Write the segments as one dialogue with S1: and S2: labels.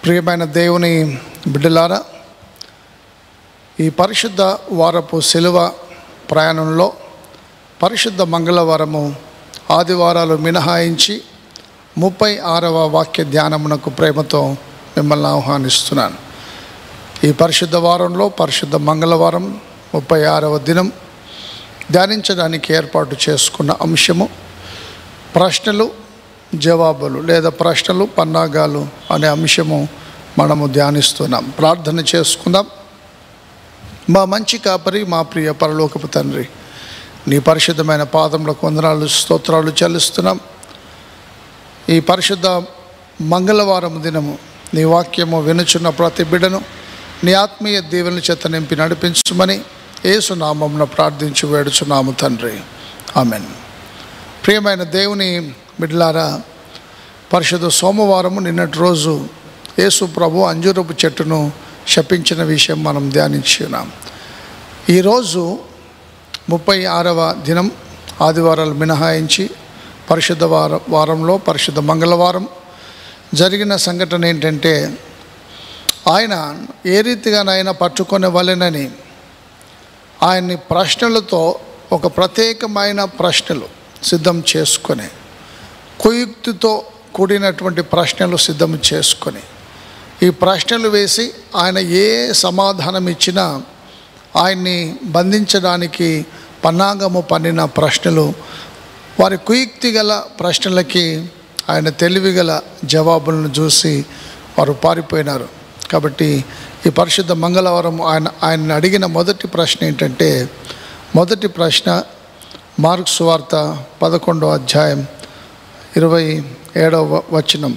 S1: ప్రియమైన దేవుని బిడ్డలారా, ఈ పరిశుద్ధ వారపు శిలువ ప్రయాణంలో పరిశుద్ధ మంగళవారము ఆదివారాలు మినహాయించి 36వ వాక్య ధ్యానమునకు ప్రేమతో మిమ్మల్ని ఆహ్వానిస్తున్నాను. ఈ పరిశుద్ధ వారంలో పరిశుద్ధ మంగళవారం 36వ దినం ధ్యానించడానికి ఏర్పాటు చేసుకున్న అంశము ప్రశ్నలు జవాబులు లేదా ప్రశ్నలు పన్నాగాలు అనే అంశము మనము ధ్యానిస్తున్నాం. ప్రార్థన చేసుకుందాం. మా మంచి కాపరి, మా ప్రియ పరలోకపు తండ్రి, నీ పరిశుద్ధమైన పాదములకు వందనాలు స్తోత్రాలు చెల్లిస్తున్నాం. ఈ పరిశుద్ధ మంగళవారం దినము నీ వాక్యము వినుచున్న ప్రతి బిడ్డను నీ ఆత్మీయ దీవెనల చేత నింపి నడిపించమని యేసు నామమున ప్రార్థించి వేడుచున్నాము తండ్రి, ఆమెన్. ప్రియమైన దేవుని బిడ్డలారా, పరిశుద్ధ సోమవారము నిన్నటి రోజు యేసు ప్రభు అంజూరపు చెట్టును శపించిన విషయం మనం ధ్యానించున్నాం. ఈరోజు 36వ దినం ఆదివారాలు మినహాయించి పరిశుద్ధ వారంలో పరిశుద్ధ మంగళవారం జరిగిన సంఘటన ఏంటంటే, ఆయన ఏ రీతిగానైనా పట్టుకునే వలెనని ఆయన్ని ప్రశ్నలతో ఒక ప్రత్యేకమైన ప్రశ్నలు సిద్ధం చేసుకొని, కుయుక్తితో కూడినటువంటి ప్రశ్నలు సిద్ధం చేసుకొని, ఈ ప్రశ్నలు వేసి ఆయన ఏ సమాధానం ఇచ్చినా ఆయన్ని బంధించడానికి పన్నాగము పన్నిన ప్రశ్నలు. వారి కుయుక్తి గల ప్రశ్నలకి ఆయన తెలివిగల జవాబులను చూసి వారు పారిపోయినారు. కాబట్టి ఈ పరిశుద్ధ మంగళవారం ఆయన అడిగిన మొదటి ప్రశ్న ఏంటంటే, మొదటి ప్రశ్న మార్కు సువార్త 11వ అధ్యాయం 27వ వచనం.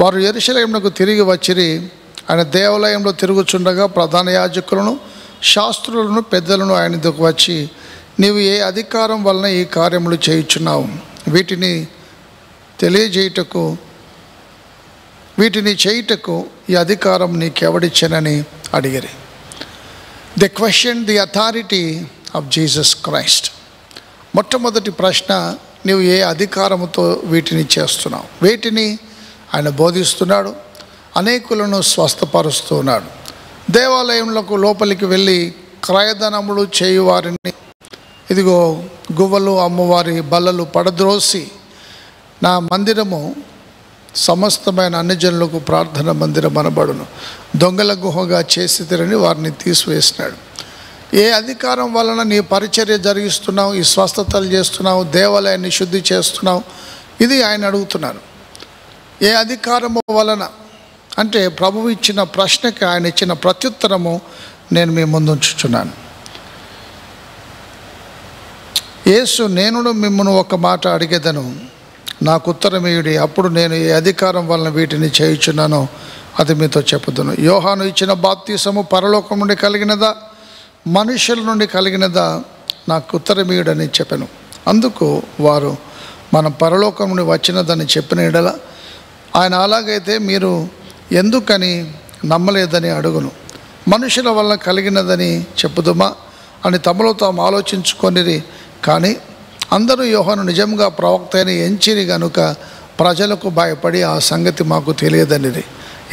S1: వారు యెరూషలేమునకు తిరిగి వచ్చిరి. ఆయన దేవాలయంలో తిరుగుచుండగా ప్రధాన యాజకులను, శాస్త్రులను, పెద్దలను ఆయన దగ్గరకు వచ్చి, నీవు ఏ అధికారం వలన ఈ కార్యములు చేయుచున్నావు? వీటిని చేయుటకు ఈ అధికారం నీకెవడిచ్చానని అడిగిరి. The question the authority of Jesus Christ. మొట్టమొదటి ప్రశ్న, నీవు ఏ అధికారముతో వీటిని చేస్తున్నావు? వీటిని ఆయన బోధిస్తున్నాడు, అనేకులను స్వస్థపరుస్తున్నాడు. దేవాలయంలోకి లోపలికి వెళ్ళి క్రయధనములు చేయువారిని, ఇదిగో గువ్వలు అమ్మవారి బల్లలు పడద్రోసి నా మందిరము సమస్తమైన అన్ని జనులకు ప్రార్థన మందిరం అనబడును, దొంగల గుహగా చేసితిరని వారిని తీసివేసినాడు. ఏ అధికారం వలన నీ పరిచర్య జరిగిస్తున్నావు, ఈ స్వస్థతలు చేస్తున్నావు, దేవాలయాన్ని శుద్ధి చేస్తున్నావు? ఇది ఆయన అడుగుతున్నారు. ఏ అధికారము వలన అంటే, ప్రభువు ఇచ్చిన ప్రశ్నకి ఆయన ఇచ్చిన ప్రత్యుత్తరము నేను మీ ముందు ఉంచుచున్నాను. యేసు, నేను మిమ్మల్ని ఒక మాట అడిగేదను, నాకు ఉత్తరమేయుడి, అప్పుడు నేను ఏ అధికారం వలన వీటిని చేయుచున్నానో అది మీతో చెప్పుదును. యోహాను ఇచ్చిన బాప్తీసము పరలోకం నుండి కలిగినదా, మనుషుల నుండి కలిగినదా? నాకు ఉత్తరమేయుడని చెప్పాను. అందుకు వారు, మనం పరలోకం నుండి వచ్చినదని చెప్పిన ఎడల ఆయన, అలాగైతే మీరు ఎందుకని నమ్మలేదని అడుగును. మనుషుల వలన కలిగినదని చెప్పుదుమా అని తమలో తాము ఆలోచించుకొనిరి. కానీ అందరూ యోహాను నిజంగా ప్రవక్త అని ఎంచిరి గనుక ప్రజలకు భయపడి ఆ సంగతి మాకు తెలియదనిది.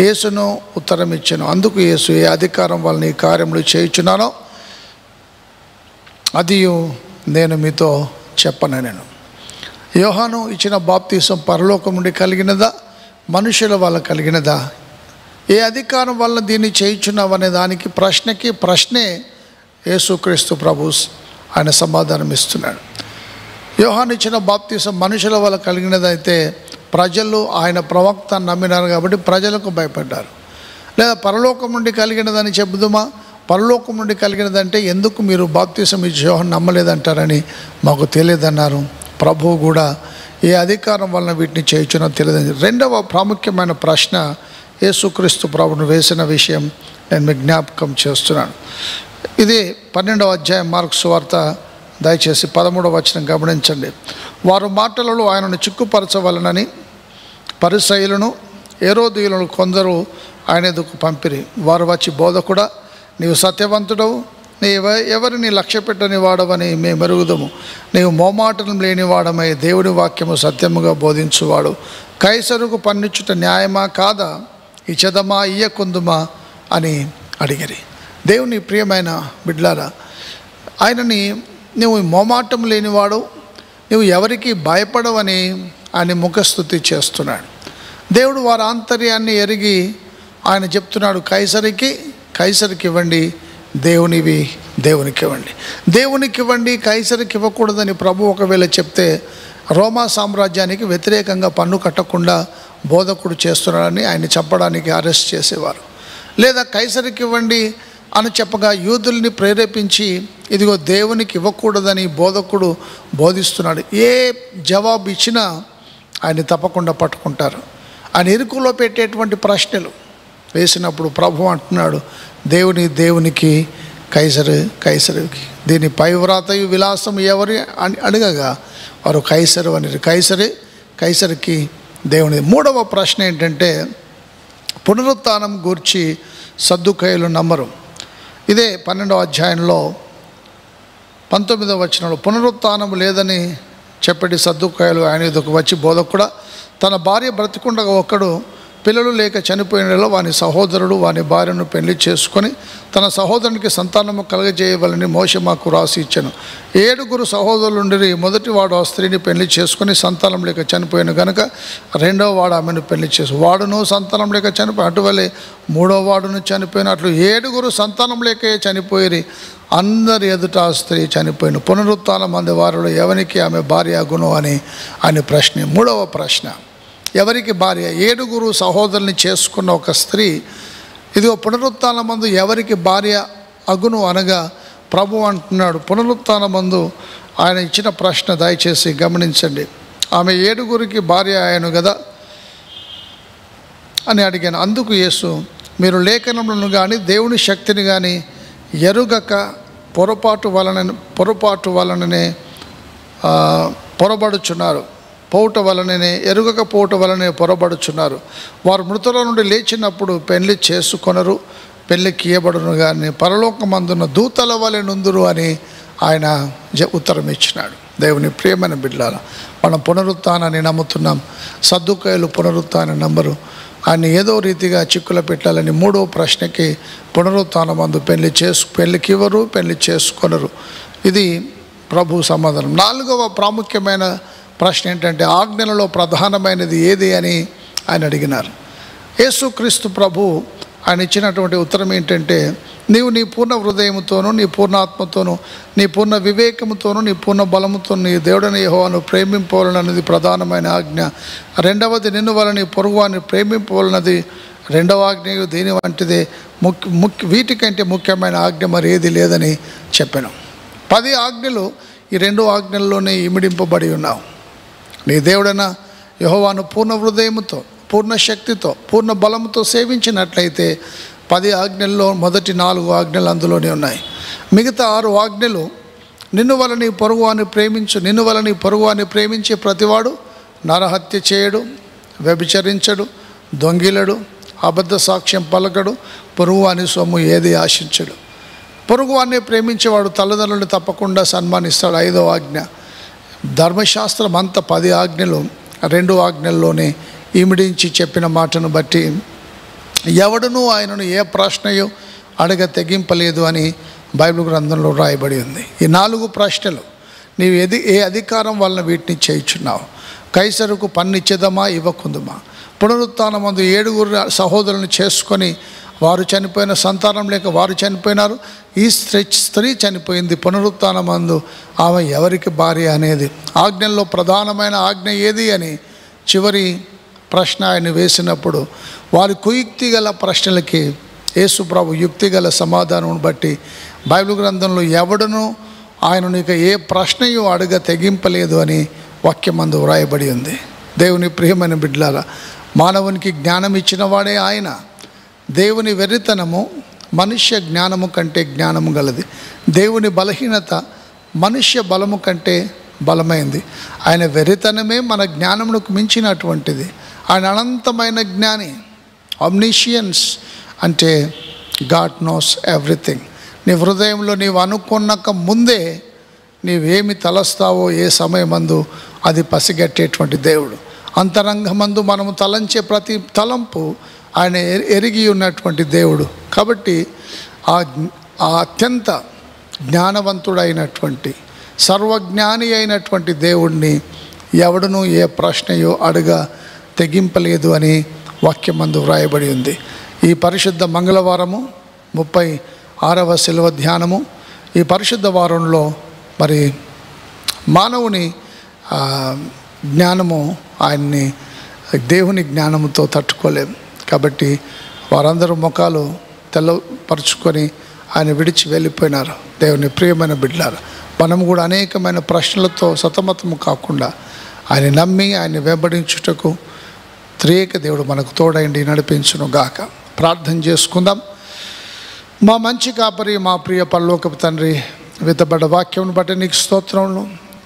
S1: యేసును ఉత్తరం ఇచ్చాను. అందుకు యేసు, ఏ అధికారం వలన ఈ కార్యములు చేయుచున్నానో అది నేను మీతో చెప్పనెను. యోహాను ఇచ్చిన బాప్తీసం పరలోకం నుండి కలిగినదా, మనుషుల వల్ల కలిగినదా? ఏ అధికారం వలన దీన్ని చేయుచున్నావు అనే దానికి ప్రశ్నే యేసుక్రీస్తు ప్రభు ఆయన సమాధానం ఇస్తున్నాడు. యోహాను ఇచ్చిన బాప్తీసం మనుషుల వల్ల కలిగినదైతే ప్రజలు ఆయన ప్రవక్త నమ్మినారు కాబట్టి ప్రజలకు భయపడ్డారు. లేదా పరలోకం నుండి కలిగినదని చెబుదుమా? పరలోకం నుండి కలిగినదంటే ఎందుకు మీరు బాప్తీసం ఇచ్చి యోహాను నమ్మలేదంటారని మాకు తెలియదన్నారు. ప్రభువు కూడా ఏ అధికారం వలన వీటిని చేయుచున్నో తెలియదని. రెండవ ప్రాముఖ్యమైన ప్రశ్న యేసుక్రీస్తు ప్రభువును వేసిన విషయం నేను మీకు జ్ఞాపకం చేస్తున్నాను. ఇది 12వ అధ్యాయం మార్కు సువార్త, దయచేసి 13వ వచనం గమనించండి. వారు మాటలలో ఆయనను చిక్కుపరచవలనని పరిసయ్యులను, హేరోదీయులను కొందరు ఆయన ఎదుకు పంపిరి. వారు వచ్చి, బోధకుడా, నీవు సత్యవంతుడవు, ఎవరిని లక్ష్య పెట్టని వాడవని మేము ఎరుగుదము. నీవు మోమాటం లేని వాడమై దేవుని వాక్యము సత్యముగా బోధించువాడు. కైసరుకు పన్నిచ్చుట న్యాయమా కాదా? ఇచ్చదమా ఇయ్యకుందుమా అని అడిగిరి. దేవుని ప్రియమైన బిడ్డలారా, ఆయనని నువ్వు మోమాటం లేనివాడు, నువ్వు ఎవరికి భయపడవని ఆయన ముఖస్తుతి చేస్తున్నాడు. దేవుడు వారి ఆంతర్యాన్ని ఎరిగి ఆయన చెప్తున్నాడు, కైసరికి ఇవ్వండి, దేవునివి దేవునికి ఇవ్వండి. దేవునికి ఇవ్వండి, కైసరికి ఇవ్వకూడదని ప్రభు ఒకవేళ చెప్తే రోమా సామ్రాజ్యానికి వ్యతిరేకంగా పన్ను కట్టకుండా బోధకుడు చేస్తున్నాడని ఆయన చెప్పడానికి అరెస్ట్ చేసేవారు. లేదా కైసరికి ఇవ్వండి అని చెప్పగా యూదుల్ని ప్రేరేపించి ఇదిగో దేవునికి ఇవ్వకూడదని బోధకుడు బోధిస్తున్నాడు. ఏ జవాబు ఇచ్చినా ఆయన తప్పకుండా పట్టుకుంటారు. ఆయన ఇరుకులో పెట్టేటువంటి ప్రశ్నలు వేసినప్పుడు ప్రభు అంటున్నాడు, దేవునికి, కైసరికి, దీని పైవ్రాతయు విలాసం ఎవరి అని అడగగా వారు కైసరు అని, కైసరికి దేవుని. మూడవ ప్రశ్న ఏంటంటే పునరుత్థానం గూర్చి సద్దుకాయులు నమ్మరు. ఇదే 12వ అధ్యాయంలో 19వ వచనంలో పునరుత్థానం లేదని చెప్పటి సద్దుకాయులు ఆయన ఎదుకు వచ్చి, బోధకుడా, తన భార్య బ్రతికుండగా ఒకడు పిల్లలు లేక చనిపోయిన వాని సహోదరుడు వాని భార్యను పెళ్లి చేసుకొని తన సహోదరునికి సంతానము కలగజేయవలని మోషే మాకు రాసి ఇచ్చాను. 7 సహోదరులుండి మొదటివాడు ఆ స్త్రీని పెళ్లి చేసుకొని సంతానం లేక చనిపోయాను గనుక రెండవ వాడు ఆమెను పెళ్లి వాడును సంతానం లేక చనిపోయి, అటువలే 3వ వాడును చనిపోయిన, అట్లు 7 సంతానం లేకే చనిపోయి అందరి ఎదుట ఆ స్త్రీ చనిపోయిన. పునరుత్థానం అంది వారిలో ఎవరికి ఆమె భార్య అగును అని ఆయన ప్రశ్న. మూడవ ప్రశ్న, ఎవరికి భార్య? 7 సహోదరుల్ని చేసుకున్న ఒక స్త్రీ ఇదిగో పునరుత్థానమందు ఎవరికి భార్య అగును అనగా ప్రభు అంటున్నాడు, పునరుత్థానమందు ఆయన ఇచ్చిన ప్రశ్న దయచేసి గమనించండి. ఆమె 7 భార్య అయ్యాను కదా అని అడిగాను. అందుకు యేసు, మీరు లేఖనములను కానీ దేవుని శక్తిని కానీ ఎరుగక పొరపాటు వలననే పొరబడుచున్నారు, ఎరుగక పోవుట వలనే పొరబడుచున్నారు. వారు మృతుల నుండి లేచినప్పుడు పెళ్లి చేసుకొనరు, పెళ్లికి ఇయ్యబడును కానీ పరలోకమందున్న దూతల వలె నుందురు అని ఆయన ఉత్తరం ఇచ్చినాడు. దేవుని ప్రియమైన బిడ్డలారా, మనం పునరుత్థానాన్ని నమ్ముతున్నాం. సద్దుకాయులు పునరుత్థానం నంబరు. ఆయన ఏదో రీతిగా చిక్కుల పెట్టాలని 3వ ప్రశ్నకి పునరుత్థానమందు పెళ్లికి ఇవ్వరు, పెళ్లి చేసుకొనరు. ఇది ప్రభు సమాధానం. 4వ ప్రాముఖ్యమైన ప్రశ్న ఏంటంటే ఆజ్ఞలలో ప్రధానమైనది ఏది అని ఆయన అడిగినారు. యేసుక్రీస్తు ప్రభు ఆయన ఇచ్చినటువంటి ఉత్తరం ఏంటంటే, నీవు నీ పూర్ణ హృదయముతోనూ, నీ పూర్ణ ఆత్మతోనూ, నీ పూర్ణ వివేకముతోనూ, నీ పూర్ణ బలముతో నీ దేవుడైన యెహోవాను ప్రేమింపవలనది ప్రధానమైన ఆజ్ఞ. రెండవది నిన్ను వలన నీ పొరుగువాన్ని ప్రేమింపవలనది రెండవ ఆజ్ఞయు దీని వంటిదే. వీటికంటే ముఖ్యమైన ఆజ్ఞ మరి ఏది లేదని చెప్పాను. 10 ఆజ్ఞలు ఈ 2 ఆజ్ఞల్లోనే ఇమిడింపబడి ఉన్నావు. నీ దేవుడైన యెహోవాను పూర్ణ హృదయముతో, పూర్ణ శక్తితో, పూర్ణ బలముతో సేవించినట్లయితే 10 ఆజ్ఞల్లో మొదటి 4 ఆజ్ఞలు అందులోనే ఉన్నాయి. మిగతా 6 ఆజ్ఞలు నిన్ను వలన నీ పొరుగువాన్ని ప్రేమించు, నిన్ను వలన నీ పొరుగువాన్ని ప్రేమించే ప్రతివాడు నరహత్య చేయడు, వ్యభిచరించడు, దొంగిలడు, అబద్ధ సాక్ష్యం పలకడు, పొరుగువాని సొమ్ము ఏది ఆశించడు. పొరుగువాన్ని ప్రేమించేవాడు తల్లిదండ్రులను తప్పకుండా సన్మానిస్తాడు. 5వ ఆజ్ఞ. ధర్మశాస్త్రం అంతా 10 ఆజ్ఞలు 2 ఆజ్ఞల్లోనే ఇమిడించి చెప్పిన మాటను బట్టి ఎవడునూ ఆయనను ఏ ప్రశ్నయో అడగ తెగింపలేదు అని బైబిల్ గ్రంథంలో రాయబడి ఉంది. ఈ 4 ప్రశ్నలు నీవు ఏ అధికారం వలన వీటిని చేయుచున్నావు? కైసరుకు పన్నిచ్చేదమా ఇవ్వకుందుమా? పునరుత్థానమందు 7 సహోదరులను చేసుకొని వారు చనిపోయిన, సంతానం లేక వారు చనిపోయినారు. ఈ స్త్రీ చనిపోయింది. పునరుత్థానమందు ఆమె ఎవరికి భార్య అనేది ఆజ్ఞల్లో ప్రధానమైన ఆజ్ఞ ఏది అని చివరి ప్రశ్న ఆయన వేసినప్పుడు వారి కుయుక్తి గల ప్రశ్నలకి యేసు ప్రభు యుక్తి గల సమాధానం బట్టి బైబిల్ గ్రంథంలో ఎవడను ఆయనను ఇక ఏ ప్రశ్నయు అడగ తెగింపలేదు అని వాక్యమందు వ్రాయబడి ఉంది. దేవుని ప్రియమైన బిడ్డలారా, మానవునికి జ్ఞానం ఇచ్చిన వాడే ఆయన. దేవుని వెర్రితనము మనుష్య జ్ఞానము కంటే జ్ఞానము గలది. దేవుని బలహీనత మనుష్య బలము కంటే బలమైంది. ఆయన వెర్రితనమే మన జ్ఞానమునకు మించినటువంటిది. ఆయన అనంతమైన జ్ఞాని. ఆమ్నిషియన్స్ అంటే గాడ్ నోస్ ఎవ్రీథింగ్. నీ హృదయంలో నీవు అనుకున్నాక ముందే నీవేమి తలస్తావో ఏ సమయమందు అది పసిగట్టేటువంటి దేవుడు. అంతరంగమందు మనము తలంచే ప్రతి తలంపు ఆయన ఎరిగి ఉన్నటువంటి దేవుడు. కాబట్టి ఆ అత్యంత జ్ఞానవంతుడైనటువంటి సర్వజ్ఞాని అయినటువంటి దేవుణ్ణి ఎవడునూ ఏ ప్రశ్నయో అడగ తెగింపలేదు అని వాక్యమందు వ్రాయబడి ఉంది. ఈ పరిశుద్ధ మంగళవారము 36వ శిలువ ధ్యానము. ఈ పరిశుద్ధ వారంలో మరి మానవుని జ్ఞానము ఆయన్ని దేవుని జ్ఞానముతో తట్టుకోలేము. కాబట్టి వారందరూ ముఖాలు తెల్లపరుచుకొని ఆయన విడిచి వెళ్ళిపోయినారు. దేవుని ప్రియమైన బిడ్డలారా, మనం కూడా అనేకమైన ప్రశ్నలతో సతమతము కాకుండా ఆయన నమ్మి ఆయన వెంబడించుటకు త్రియేక దేవుడు మనకు తోడైండి నడిపించును గాక. ప్రార్థన చేసుకుందాం. మా మంచి కాపరి, మా ప్రియ పరలోకపు తండ్రి, విత్తబడ్డ వాక్యం బట్టి నీకు స్తోత్రములు.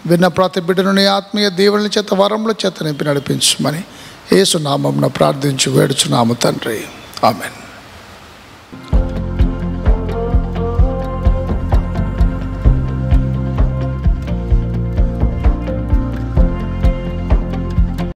S1: విన్న ప్రతి బిడ్డను నీ ఆత్మీయ దేవుని చేత వరముల చేత నింపి నడిపించమని యేసు నామమున ప్రార్థించి వేడుచున్నాము తండ్రి. ఆమేన్.